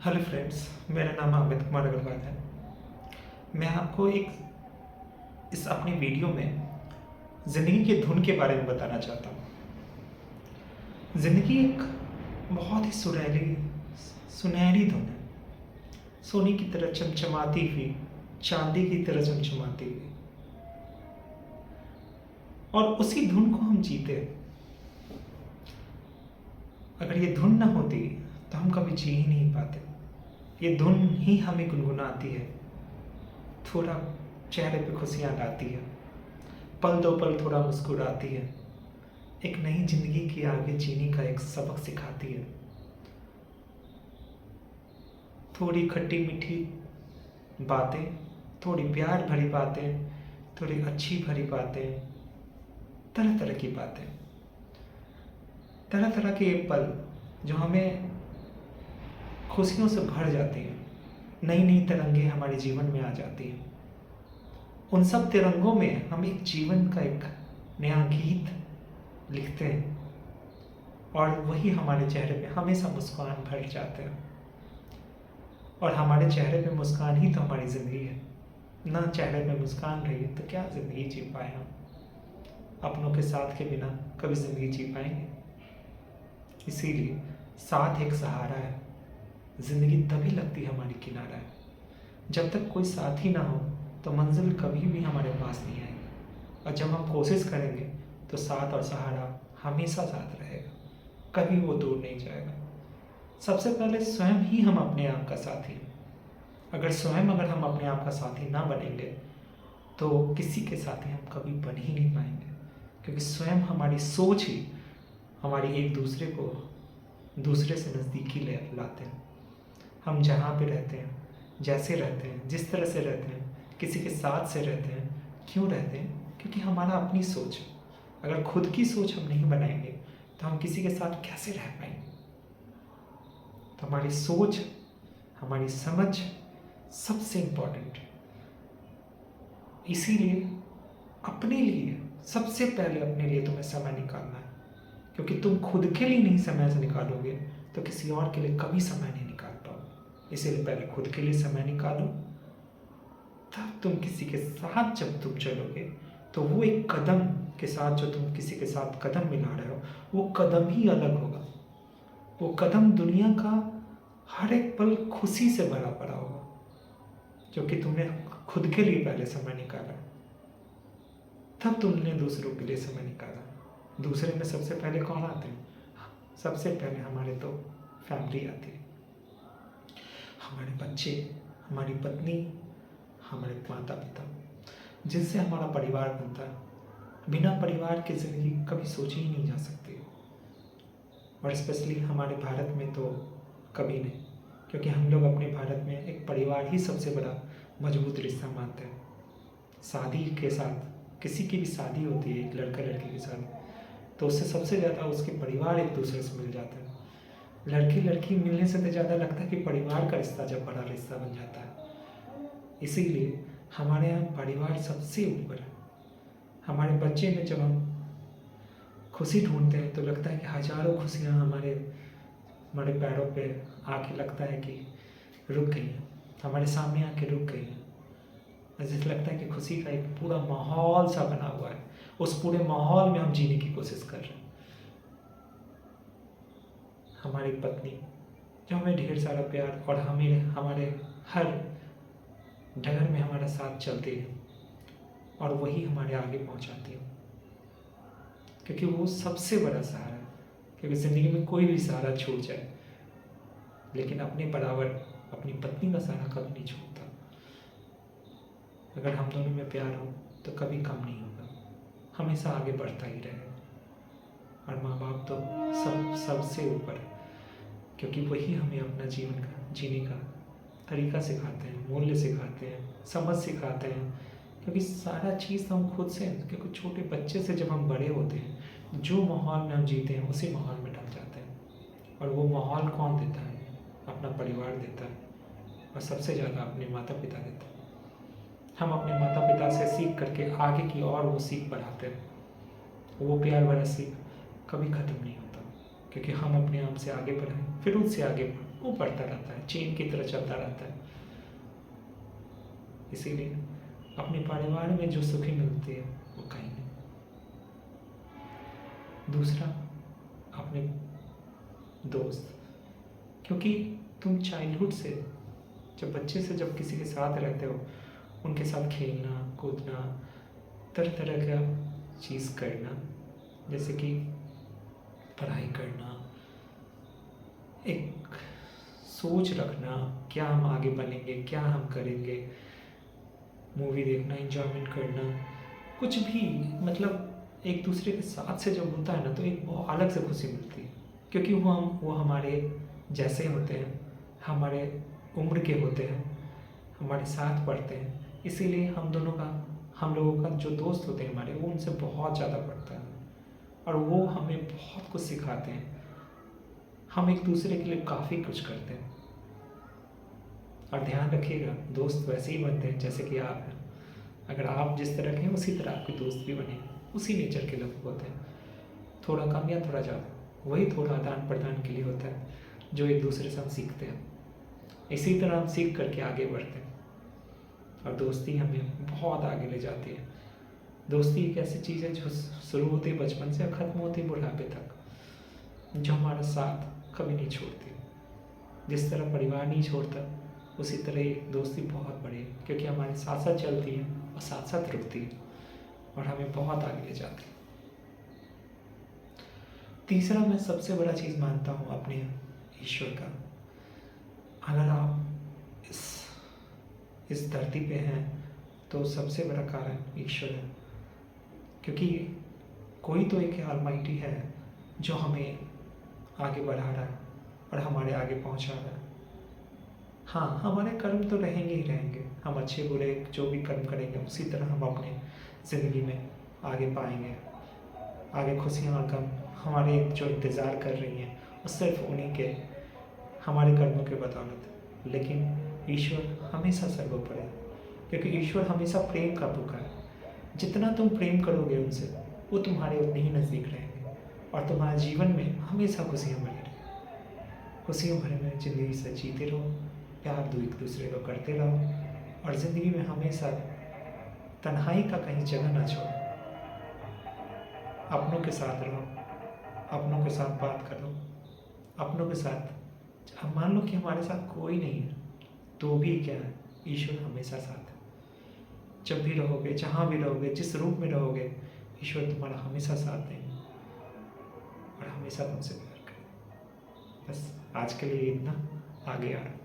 Hello friends, मेरा नाम अमित कुमार अग्रवाल है। मैं आपको इस अपनी वीडियो में ज़िंदगी की धुन के बारे में बताना चाहता हूँ। ज़िंदगी एक बहुत ही सुनहरी धुन है, सोने की तरह चमचमाती हुई, चांदी की तरह चमचमाती हुई, और उसी धुन को हम जीते। अगर ये धुन न होती तो हम कभी जी ही नहीं पाते। ये धुन ही हमें गुनगुनाती है, थोड़ा चेहरे पे खुशियाँ लाती है, पल दो पल थोड़ा मुस्कुराती है, एक नई जिंदगी की आगे जीने का एक सबक सिखाती है। थोड़ी खट्टी मीठी बातें, थोड़ी प्यार भरी बातें, थोड़ी अच्छी भरी बातें, तरह तरह की बातें, तरह तरह के पल जो हमें खुशियों से भर जाती हैं। नई नई तरंगे हमारे जीवन में आ जाती हैं। उन सब तिरंगों में हम एक जीवन का एक नया गीत लिखते हैं, और वही हमारे चेहरे पे हमेशा मुस्कान भर जाते हैं। और हमारे चेहरे पे मुस्कान ही तो हमारी ज़िंदगी है। ना चेहरे पे मुस्कान रही तो क्या ज़िंदगी जी पाए हम? अपनों के साथ के बिना कभी ज़िंदगी जी पाएंगे? इसीलिए साथ एक सहारा है। ज़िंदगी तभी लगती है हमारी किनारा है। जब तक कोई साथी ना हो तो मंजिल कभी भी हमारे पास नहीं आएगी। और जब हम कोशिश करेंगे तो साथ और सहारा हमेशा साथ रहेगा, कभी वो दूर नहीं जाएगा। सबसे पहले स्वयं ही हम अपने आप का साथी हैं। अगर हम अपने आप का साथी ना बनेंगे तो किसी के साथी हम कभी बन ही नहीं पाएंगे, क्योंकि स्वयं हमारी सोच ही हमारी एक दूसरे को दूसरे से नज़दीकी ले लाते हैं। हम जहाँ पे रहते हैं, जैसे रहते हैं, जिस तरह से रहते हैं, किसी के साथ से रहते हैं, क्यों रहते हैं? क्योंकि हमारा अपनी सोच है। अगर खुद की सोच हम नहीं बनाएंगे तो हम किसी के साथ कैसे रह पाएंगे? तो हमारी सोच, हमारी समझ सबसे इम्पोर्टेंट है। इसीलिए अपने लिए सबसे पहले अपने लिए तुम्हें समय निकालना है, क्योंकि तुम खुद के लिए नहीं समय से निकालोगे तो किसी और के लिए कभी समय नहीं निकाल पाओगे। इसीलिए पहले खुद के लिए समय निकालो, तब तुम किसी के साथ जब तुम चलोगे तो वो एक कदम के साथ जो तुम किसी के साथ कदम मिला रहे हो, वो कदम ही अलग होगा। वो कदम दुनिया का हर एक पल खुशी से भरा पड़ा होगा, क्योंकि तुमने खुद के लिए पहले समय निकाला, तब तुमने दूसरों के लिए समय निकाला। दूसरे में सबसे पहले कौन आते हैं? सबसे पहले हमारे तो फैमिली आती है, हमारे बच्चे, हमारी पत्नी, हमारे माता पिता, जिनसे हमारा परिवार बनता है। बिना परिवार की ज़िंदगी कभी सोची ही नहीं जा सकती, और स्पेशली हमारे भारत में तो कभी नहीं, क्योंकि हम लोग अपने भारत में एक परिवार ही सबसे बड़ा मजबूत रिश्ता मानते हैं। शादी के साथ, किसी की भी शादी होती है एक लड़का लड़की के साथ, तो उससे सबसे ज़्यादा उसके परिवार एक दूसरे से मिल जाते हैं। लड़की लड़की मिलने से तो ज़्यादा लगता है कि परिवार का रिश्ता जब बड़ा रिश्ता बन जाता है। इसीलिए हमारे यहाँ परिवार सबसे ऊपर है। हमारे बच्चे में जब हम खुशी ढूंढते हैं तो लगता है कि हजारों खुशियाँ हमारे हमारे पैरों पे आके लगता है कि रुक गई हैं, हमारे सामने आके रुक गई हैं। जैसे लगता है कि खुशी का एक पूरा माहौल सा बना हुआ है, उस पूरे माहौल में हम जीने की कोशिश कर रहे हैं। हमारी पत्नी जो हमें ढेर सारा प्यार और हमारे हर डगर में हमारा साथ चलती है, और वही हमारे आगे पहुंचाती है, क्योंकि वो सबसे बड़ा सहारा है। क्योंकि ज़िंदगी में कोई भी सहारा छूट जाए, लेकिन अपने बराबर अपनी पत्नी का सहारा कभी नहीं छूटता। अगर हम दोनों में प्यार हो तो कभी कम नहीं होगा, हमेशा आगे बढ़ता ही रहेगा। और माँ बाप तो सबसे ऊपर, क्योंकि वही हमें अपना जीवन का जीने का तरीका सिखाते हैं, मूल्य सिखाते हैं, समझ सिखाते हैं। क्योंकि सारा चीज़ तो हम खुद से, क्योंकि छोटे बच्चे से जब हम बड़े होते हैं, जो माहौल में हम जीते हैं उसी माहौल में ढल जाते हैं। और वो माहौल कौन देता है? अपना परिवार देता है, और सबसे ज़्यादा अपने माता पिता देते हैं। हम अपने माता पिता से सीख करके आगे की और वो सीख बढ़ाते हैं। वो प्यार भरा सीख कभी ख़त्म नहीं होता, क्योंकि हम अपने आप से आगे बढ़ाएं, फिर उससे आगे बढ़ें। वो बढ़ता रहता है, चेन की तरह चलता रहता है। इसीलिए अपने परिवार में जो सुखी मिलती है वो कहीं नहीं। दूसरा, अपने दोस्त, क्योंकि तुम चाइल्डहुड से, जब बच्चे से जब किसी के साथ रहते हो, उनके साथ खेलना कूदना, तरह तरह का चीज़ करना, जैसे कि पढ़ाई करना, एक सोच रखना क्या हम आगे बनेंगे, क्या हम करेंगे, मूवी देखना, एंजॉयमेंट करना, कुछ भी, मतलब एक दूसरे के साथ से जब होता है ना तो एक बहुत अलग से खुशी मिलती है, क्योंकि वो हमारे जैसे होते हैं, हमारे उम्र के होते हैं, हमारे साथ पढ़ते हैं। इसीलिए हम लोगों का जो दोस्त होते हैं हमारे, वो उनसे बहुत ज़्यादा पढ़ता है और वो हमें बहुत कुछ सिखाते हैं। हम एक दूसरे के लिए काफ़ी कुछ करते हैं। और ध्यान रखिएगा, दोस्त वैसे ही बनते हैं जैसे कि आप हैं। अगर आप जिस तरह के हैं उसी तरह आपके दोस्त भी बने, उसी नेचर के लोग होते हैं, थोड़ा कम या थोड़ा ज़्यादा, वही थोड़ा आदान प्रदान के लिए होता है जो एक दूसरे से हम सीखते हैं। इसी तरह हम सीख करके आगे बढ़ते हैं और दोस्ती हमें बहुत आगे ले जाती है। दोस्ती एक ऐसी चीज़ है जो शुरू होती है बचपन से और ख़त्म होती है बुढ़ापे तक, जो हमारा साथ कभी नहीं छोड़ती। जिस तरह परिवार नहीं छोड़ता, उसी तरह ये दोस्ती बहुत बड़ी है, क्योंकि हमारे साथ साथ चलती है और साथ साथ रुकती है और हमें बहुत आगे ले जाती है। तीसरा, मैं सबसे बड़ा चीज़ मानता हूँ अपने ईश्वर का। अगर आप इस धरती पे हैं तो सबसे बड़ा कारण ईश्वर है, क्योंकि कोई तो एक ऑलमाइटी है जो हमें आगे बढ़ा रहा है और हमारे आगे पहुंचा रहा है। हाँ, हमारे कर्म तो रहेंगे ही रहेंगे, हम अच्छे बुरे जो भी कर्म करेंगे उसी तरह हम अपने ज़िंदगी में आगे पाएंगे। आगे खुशियाँ और गम हमारे जो इंतज़ार कर रही हैं वो सिर्फ उन्हीं के, हमारे कर्मों के बदौलत। लेकिन ईश्वर हमेशा सर्वोपरि है, क्योंकि ईश्वर हमेशा प्रेम का भूखा है। जितना तुम प्रेम करोगे उनसे, वो तुम्हारे उतने ही नज़दीक रहेंगे और तुम्हारे जीवन में हमेशा खुशियाँ बनी रहेंगी। खुशियों भरे में ज़िंदगी से जीते रहो, प्यार एक दूसरे को करते रहो और ज़िंदगी में हमेशा तन्हाई का कहीं जगह ना छोड़ो। अपनों के साथ रहो, अपनों के साथ बात करो, अपनों के साथ। अब मान लो कि हमारे साथ कोई नहीं है तो भी क्या है, ईश्वर हमेशा साथ है। जब भी रहोगे, जहाँ भी रहोगे, जिस रूप में रहोगे, ईश्वर तुम्हारा हमेशा साथ देंगे और हमेशा तुमसे प्यार करेंगे। बस आज के लिए इतना, आगे आ रहा हूँ।